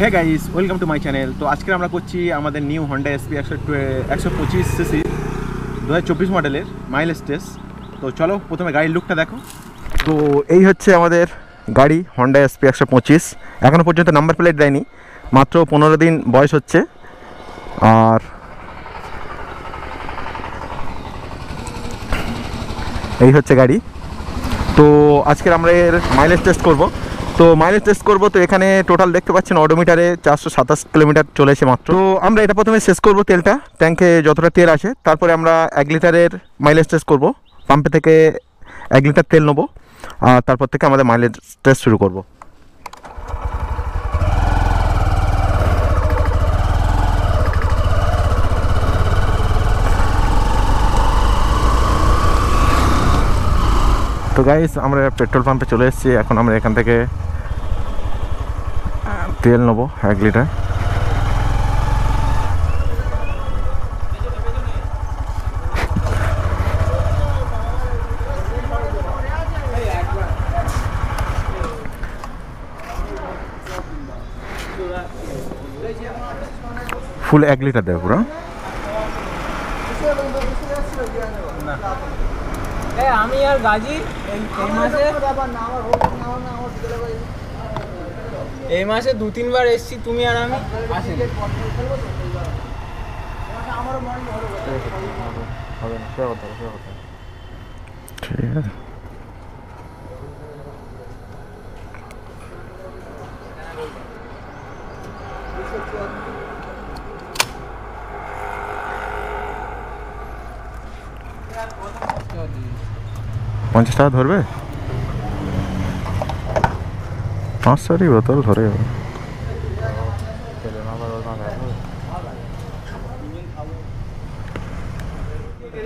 Hey guys, welcome to my channel. তো আজকে আমরা করছি আমাদের নিউ হন্ডা এসপি 125 সিসি 2024 মডেলের মাইলেজ টেস্ট। তো চলো প্রথমে গাড়ির লুকটা দেখো। তো এই হচ্ছে আমাদের গাড়ি হন্ডা এসপি 125। এখনও পর্যন্ত নাম্বার প্লেট দেয়নি, মাত্র 15 দিন বয়স হচ্ছে। আর এই হচ্ছে গাড়ি। তো আজকের আমরা এর মাইলেজ টেস্ট করব। তো এখানে টোটাল দেখতে পাচ্ছেন অডোমিটারে 427 কিলোমিটার চলেছে মাত্র। তো আমরা এটা প্রথমে শেষ করব তেলটা, ট্যাঙ্কে যতটা তেল আছে, তারপরে আমরা 1 লিটারের মাইলেজ টেস্ট করব। পাম্পে থেকে 1 লিটার তেল নেবো, আর তারপর থেকে আমাদের মাইলেজ টেস্ট শুরু করব। তো গাইস, আমরা পেট্রোল পাম্পে চলে এসেছি। এখন আমরা এখান থেকে তেল নেবো 1 লিটার। ফুল 1 লিটার দেবো পুরো। আমি আর গাজী এই মাসে 2-3 বার এসছি, তুমি আর আমি আসেনি। ঠিক আছে। $50 ধরবে? 500 বোতল ধরে যাবে।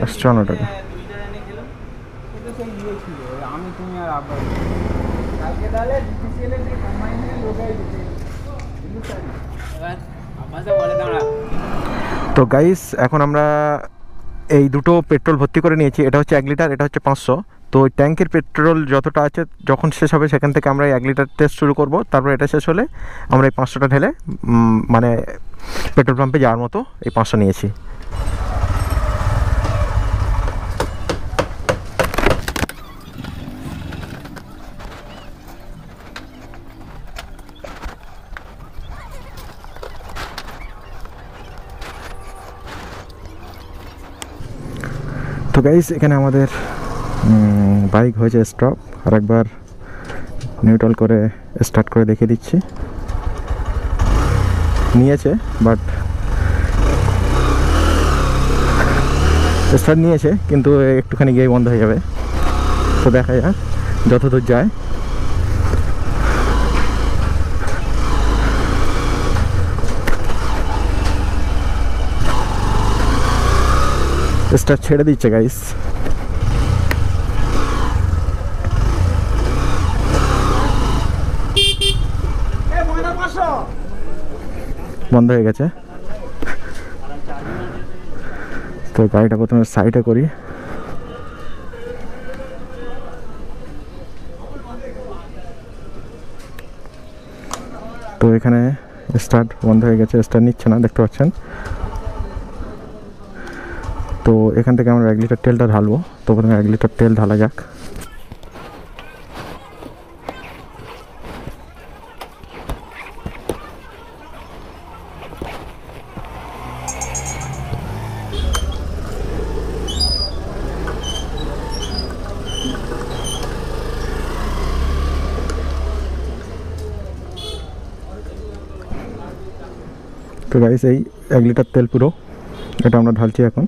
55 টাকা। আমি তুমি আর আব্বা কালকে তাহলে ডিসিএল এর কম্বাইন্ড লোকাই দিতে এবার আব্বাসে বলে দাঁড়া। তো গাইস, এখন আমরা এই দুটো পেট্রোল ভর্তি করে নিয়েছি। এটা হচ্ছে 1 লিটার, এটা হচ্ছে 500। তো ওই ট্যাঙ্কের পেট্রোল যতটা আছে যখন শেষ হবে, সেখান থেকে আমরা 1 লিটার টেস্ট শুরু করব। তারপর এটা শেষ হলে আমরা এই 500টা ঢেলে মানে পেট্রোল পাম্পে যাওয়ার মতো এই 500 নিয়েছি। তো গাইস, এখানে আমাদের বাইক হয়েছে স্টপ। আর একবার নিউট্রাল করে স্টার্ট করে দেখিয়ে দিচ্ছি। নিয়েছে, বাট স্টার্ট নিয়েছে, কিন্তু একটুখানি গিয়ে বন্ধ হয়ে যাবে। তো দেখা যাক যতদূর যায়। স্টার্ট ছেড়ে দিচ্ছে গাইস। বন্ধ হয়ে গেছে। তো গাড়িটা প্রথমে সাইডে করি। তো এখানে স্টার্ট বন্ধ হয়ে গেছে, স্টার্ট নিচ্ছে না, দেখতে পাচ্ছেন। তো এখান থেকে আমরা 1 লিটার তেলটা ঢালবো। তো প্রথমে 1 লিটার তেল ঢালা যাক। তো গাইস, এই 1 লিটার তেল পুরো এটা আমরা ঢালছি এখন।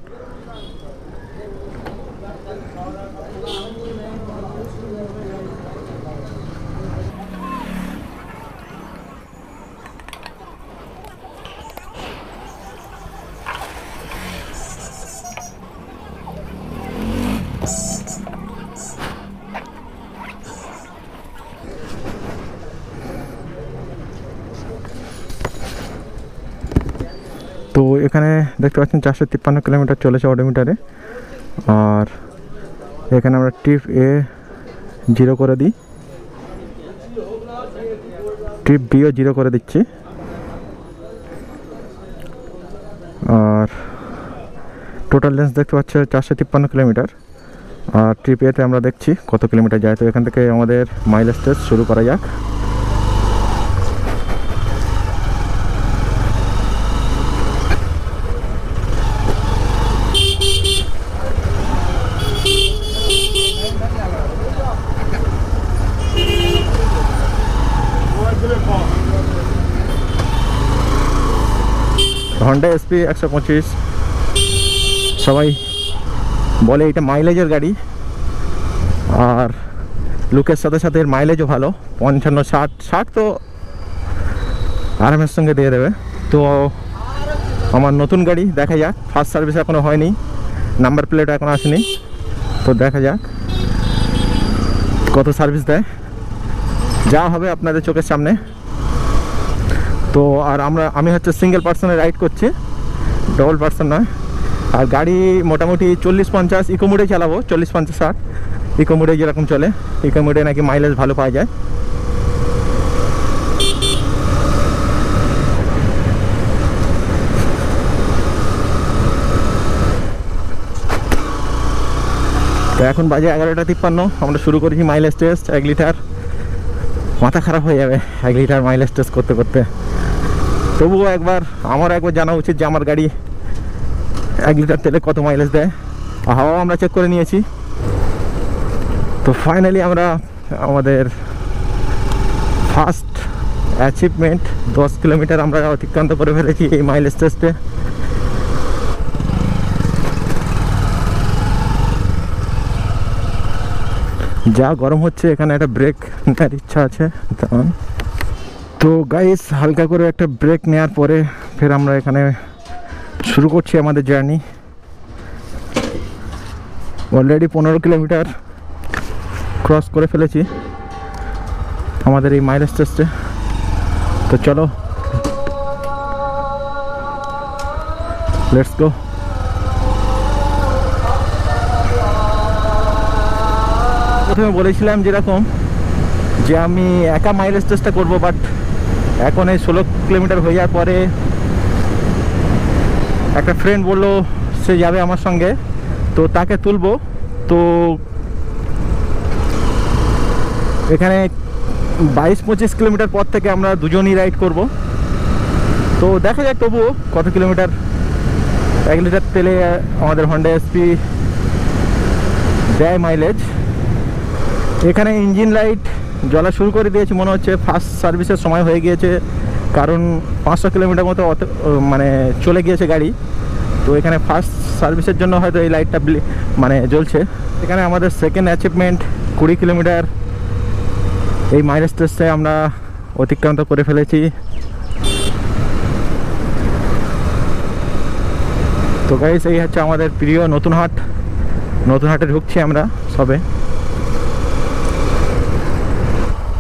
তো এখানে দেখতে পাচ্ছেন 453 কিলোমিটার চলেছে অডোমিটারে। আর এখানে আমরা ট্রিপ এ 0 করে দিই, ট্রিপ বিও 0 করে দিচ্ছি। আর টোটাল লেন্স দেখতে পাচ্ছ 453 কিলোমিটার। আর ট্রিপ এতে আমরা দেখছি কত কিলোমিটার যায়। তো এখান থেকে আমাদের মাইলেজ টেস্ট শুরু করা যাক। হন্ডা এসপি 125, সবাই বলে এটা মাইলেজের গাড়ি, আর লুকের সাথে সাথে এর মাইলেজও ভালো, 55-60 তো আরামের সঙ্গে দিয়ে দেবে। তো আমার নতুন গাড়ি, দেখা যাক। ফার্স্ট সার্ভিস এখনও হয়নি, নাম্বার প্লেট এখন আসেনি, তো দেখা যাক কত সার্ভিস দেয়, যা হবে আপনাদের চোখের সামনে। তো আর আমি হচ্ছে সিঙ্গেল পার্সনে রাইড করছি, ডবল পার্সন নয়। আর গাড়ি মোটামুটি 40-50 ইকো মোডে চালাবো, 40-50-60 ইকো মোডে যেরকম চলে। ইকো মোডে নাকি মাইলেজ ভালো পাওয়া যায়। তো এখন বাজে 11:53, আমরা শুরু করেছি মাইলেজ টেস্ট। 1 লিটার, মাথা খারাপ হয়ে যাবে 1 লিটার মাইলেজ টেস্ট করতে করতে। তবুও আমারও একবার জানা উচিত যে আমার গাড়ি 1 লিটার তেলে কত মাইলেজ দেয়। হাওয়াও আমরা চেক করে নিয়েছি। তো ফাইনালি আমরা আমাদের ফার্স্ট অ্যাচিভমেন্ট 10 কিলোমিটার আমরা অতিক্রান্ত করে ফেলেছি এই মাইলেজ টেস্টে। যা গরম হচ্ছে, এখানে একটা ব্রেক নেওয়ার ইচ্ছা আছে। তো গাইস, হালকা করে একটা ব্রেক নেওয়ার পরে ফের আমরা এখানে শুরু করছি আমাদের জার্নি। অলরেডি 15 কিলোমিটার ক্রস করে ফেলেছি আমাদের এই মাইলেজ টেস্টে। তো চলো, লেটস গো। প্রথমে বলেছিলাম যেরকম যে আমি একা মাইলেজ টেস্টটা করবো, বাট এখন এই 16 কিলোমিটার হয়ে যাওয়ার পরে একটা ফ্রেন্ড বললো সে যাবে আমার সঙ্গে, তো তাকে তুলবো। তো এখানে 22-25 কিলোমিটার পর থেকে আমরা দুজনই রাইড করব। তো দেখা যাক তবুও কত কিলোমিটার 1 লিটার তেলে আমাদের হন্ডা এসপি দেয় মাইলেজ। এখানে ইঞ্জিন লাইট জ্বলা শুরু করে দিয়েছি, মনে হচ্ছে ফার্স্ট সার্ভিসের সময় হয়ে গিয়েছে, কারণ 500 কিলোমিটার মতো মানে চলে গিয়েছে গাড়ি। তো এখানে ফার্স্ট সার্ভিসের জন্য হয়তো এই লাইটটা মানে জ্বলছে। এখানে আমাদের সেকেন্ড অ্যাচিভমেন্ট 20 কিলোমিটার এই মাইলেজ টেস্টে আমরা অতিক্রান্ত করে ফেলেছি। তো গাইস, এই হচ্ছে আমাদের প্রিয় নতুন হাটে ঢুকছি আমরা সবে।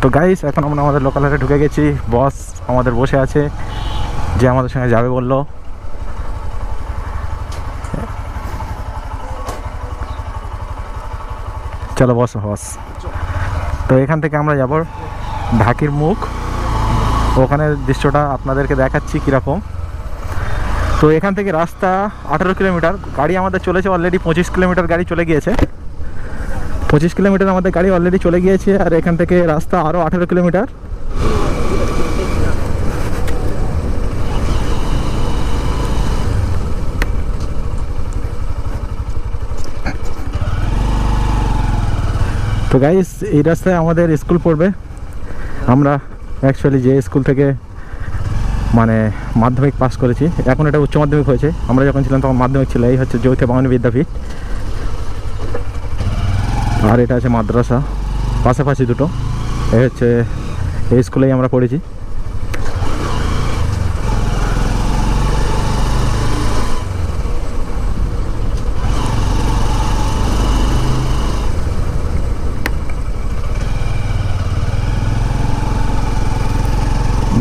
তো গাইস, এখন আমরা আমাদের লোকাল হাটে ঢুকে গেছি। বস আমাদের বসে আছে, যে আমাদের সঙ্গে যাবে বললো। চলো বস। তো এখান থেকে আমরা যাব ঢাকির মুখ, ওখানে দৃশ্যটা আপনাদেরকে দেখাচ্ছি কীরকম। তো এখান থেকে রাস্তা 18 কিলোমিটার, গাড়ি আমাদের চলেছে অলরেডি 25 কিলোমিটার গাড়ি চলে গিয়েছে। 25 কিলোমিটার আমাদের গাড়ি অলরেডি চলে গিয়েছে, আর এখান থেকে রাস্তা আরও 18 কিলোমিটার। তো গাইস, এই রাস্তায় আমাদের স্কুল পড়বে। আমরা অ্যাকচুয়ালি যে স্কুল থেকে মানে মাধ্যমিক পাস করেছি, এখন এটা উচ্চ মাধ্যমিক হয়েছে, আমরা যখন ছিলাম তখন মাধ্যমিক ছিল। এই হচ্ছে যৌথ বাঙালি বিদ্যাপীঠ, আর এটা আছে মাদ্রাসা, পাশাপাশি দুটো। এই হচ্ছে এই স্কুলেই আমরা পড়েছি।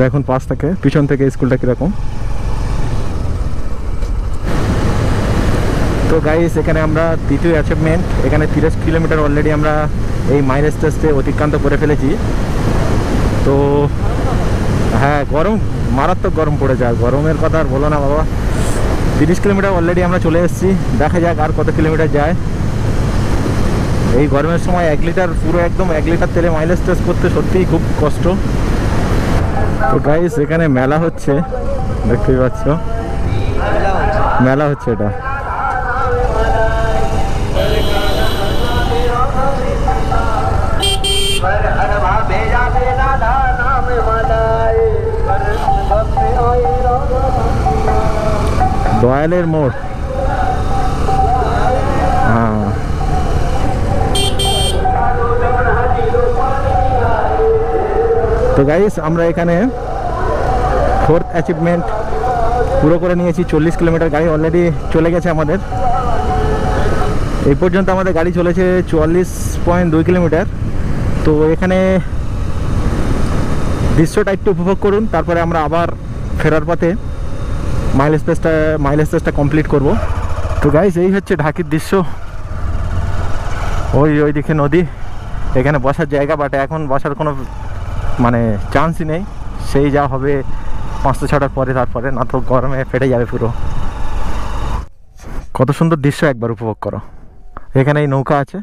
দেখুন পাশ থেকে, পিছন থেকে স্কুলটা কীরকম। তো গাইস, এখানে আমরা দ্বিতীয় অ্যাচিভমেন্ট, এখানে 30 কিলোমিটার অলরেডি আমরা এই মাইলেজ টেস্টে অতিক্রান্ত করে ফেলেছি। তো হ্যাঁ, গরম, মারাত্মক গরম পড়ে যায়। গরমের কথা আর বলো না বাবা, 30 কিলোমিটার অলরেডি আমরা চলে এসেছি, দেখা যাক আর কত কিলোমিটার যায়। এই গরমের সময় 1 লিটার পুরো একদম 1 লিটার তেলে মাইলেজ টেস্ট করতে সত্যিই খুব কষ্ট। তো গাইস এখানে মেলা হচ্ছে, দেখতেই পাচ্ছ মেলা হচ্ছে এটা। দয়ালের মোড়, হ্যাঁ। তো গাইস আমরা এখানে 4th অ্যাচিভমেন্ট পুরো করে নিয়েছি। 40 কিলোমিটার গাড়ি অলরেডি চলে গেছে আমাদের। এই পর্যন্ত আমাদের গাড়ি চলেছে 44.2 কিলোমিটার। তো এখানে দৃশ্যটা একটু উপভোগ করুন, তারপরে আমরা আবার ফেরার পথে মাইলেজ টেস্টটা কমপ্লিট করব। তো গাইস এই হচ্ছে ঢাকির দৃশ্য, ওই দিকে নদী, এখানে বসার জায়গা, বাট এখন বসার কোনো মানে চান্সই নেই। সেই যা হবে 5-6টার পরে, তারপরে না তো গরমে ফেটে যাবে পুরো। কত সুন্দর দৃশ্য একবার উপভোগ করো। এখানে এই নৌকা আছে,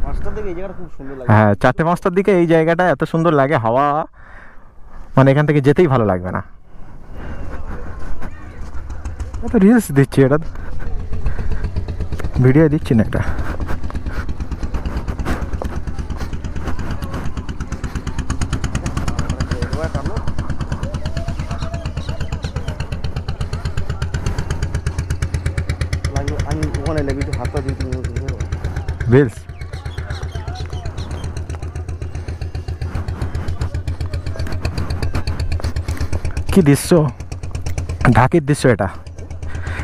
5টার দিকে এই জায়গাটা খুব সুন্দর লাগে। হ্যাঁ 4টে-5টার দিকে এই জায়গাটা এত সুন্দর লাগে, হাওয়া মানে এখান থেকে যেতেই ভালো লাগবে না। তো রিলস দিচ্ছি, এটা ভিডিও দিচ্ছি না, এটা আমি ওখানে লেগে হাতটা দিতে রিলস। কি দৃশ্য, ঢাকির দৃশ্য এটা,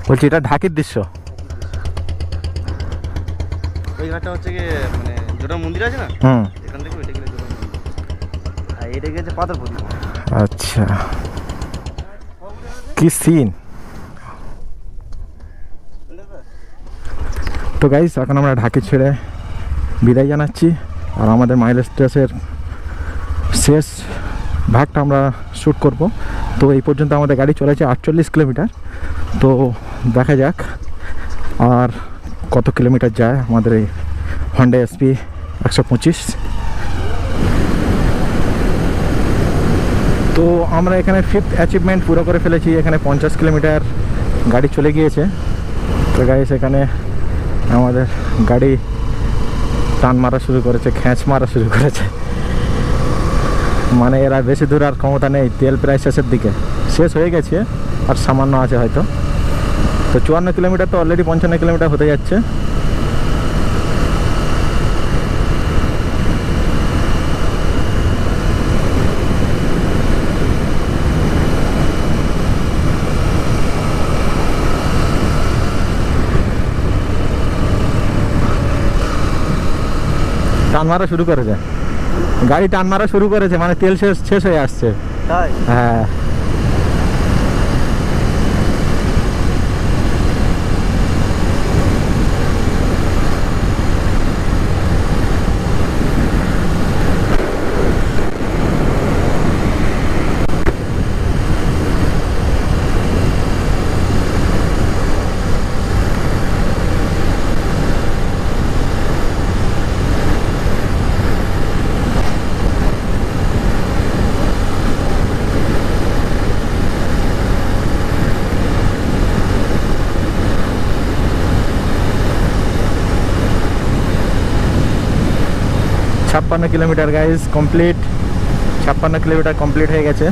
বলছি এটা ঢাকির দৃশ্য। ওই ঘাটটা হচ্ছে কি মানে জোড়া মন্দির আছে না, এখান থেকে ওইটা গেলে জোড়া মন্দির, আর এটা গেছে পাথর প্রতিমা। আচ্ছা কি সিন। তো গাইস এখন আমরা ঢাকি ছেড়ে বিদায় জানাচ্ছি, আর আমাদের মাইলেজ টেস্টের শেষ ভাগটা আমরা শ্যুট করব। তো এই পর্যন্ত আমাদের গাড়ি চলেছে 48 কিলোমিটার। তো দেখা যাক আর কত কিলোমিটার যায় আমাদের এই হন্ডা এসপি 125। তো আমরা এখানে 5th অ্যাচিভমেন্ট পুরো করে ফেলেছি। এখানে 50 কিলোমিটার গাড়ি চলে গিয়েছে। তো গাইস এখানে আমাদের গাড়ি টান মারা শুরু করেছে, খ্যাঁচ মারা শুরু করেছে, মানে এরা বেশি দূর আর ক্ষমতা নেই। তেল প্রায় শেষের দিকে, শেষ হয়ে গেছে আর সামান্য আছে হয়তো। তো 54 কিলোমিটার তো অলরেডি 55 কিলোমিটার হতে যাচ্ছে। টান মারা শুরু করেছে গাড়ি, টান মারা শুরু করেছে, মানে তেল শেষ হয়ে আসছে। তাই হ্যাঁ ছাপ্পান্ন kilometre guys complete, 56 kilometre complete হয়ে গেছে।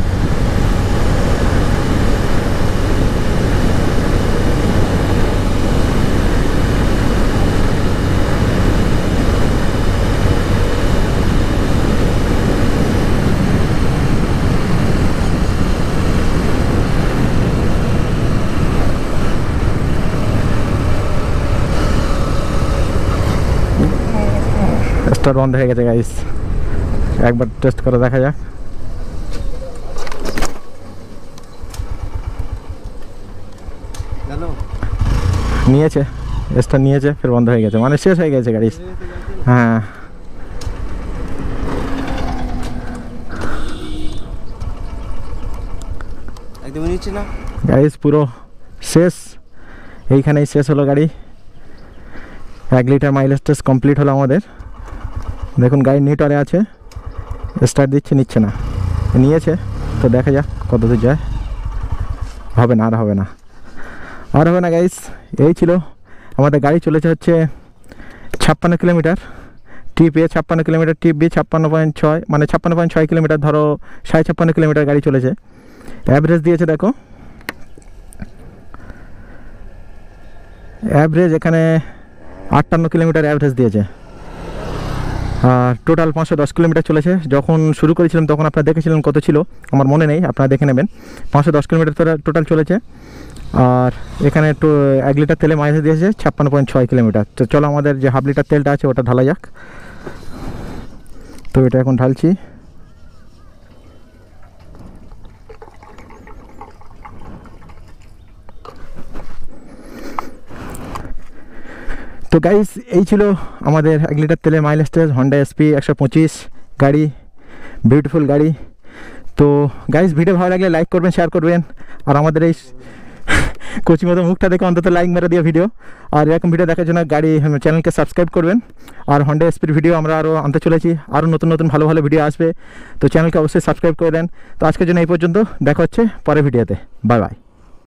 স্টার্ট বন্ধ হয়ে গেছে গাইস, একবার টেস্ট করে দেখা যাক। নিয়েছে, স্টার্ট নিয়েছে, ফের বন্ধ হয়ে গেছে, মানে শেষ হয়ে গেছে গাড়ি। হ্যাঁ একদম নিচ্ছে না গাইস, পুরো শেষ, এইখানেই শেষ হলো গাড়ি। 1 লিটার মাইলেজ টেস্ট কমপ্লিট হলো আমাদের। দেখুন গাড়ি নিউট্রালে আছে, স্টার্ট দিচ্ছে, নিচ্ছে না, নিয়েছে, তো দেখা যাক কত দূর যায়। হবে না, আর হবে না, আর হবে না গাইস। এই ছিল আমাদের গাড়ি, চলেছে হচ্ছে 56 কিলোমিটার, টিপ এ 56 কিলোমিটার, টিপ বি 56.6, মানে 56.6 কিলোমিটার, ধরো 56.5 কিলোমিটার গাড়ি চলেছে। অ্যাভারেজ দিয়েছে দেখো, অ্যাভারেজ এখানে 58 কিলোমিটার অ্যাভারেজ দিয়েছে। আর টোটাল 510 কিলোমিটার চলেছে। যখন শুরু করেছিলাম তখন আপনারা দেখেছিলেন কত ছিল, আমার মনে নেই, আপনারা দেখে নেবেন। 510 কিলোমিটার টোটাল চলেছে। আর এখানে 1 লিটার তেলে মাইলেজ দিয়েছে 56.6 কিলোমিটার। তো চলো আমাদের যে হাফ লিটার তেলটা আছে ওটা ঢালা যাক। তো এটা এখন ঢালছি। তো গাইস এই ছিল আমাদের 1 লিটার তেলের মাইলেজ টেস্ট, হন্ডা এসপি 125 গাড়ি, বিউটিফুল গাড়ি। তো গাইস ভিডিও ভালো লাগলে লাইক করবেন, শেয়ার করবেন, আর আমাদের এই কোচিং মতো মুখটা দেখে অন্তত লাইক মেরে দিও ভিডিও। আর এরকম ভিডিও দেখার জন্য গাড়ি চ্যানেলকে সাবস্ক্রাইব করবেন। আর হন্ডা এসপির ভিডিও আমরা আরও আনতে চলেছি, আরও নতুন নতুন ভালো ভালো ভিডিও আসবে, তো চ্যানেলকে অবশ্যই সাবস্ক্রাইব করে দেন। তো আজকের জন্য এই পর্যন্ত, দেখা হচ্ছে পরের ভিডিওতে, বাই বাই।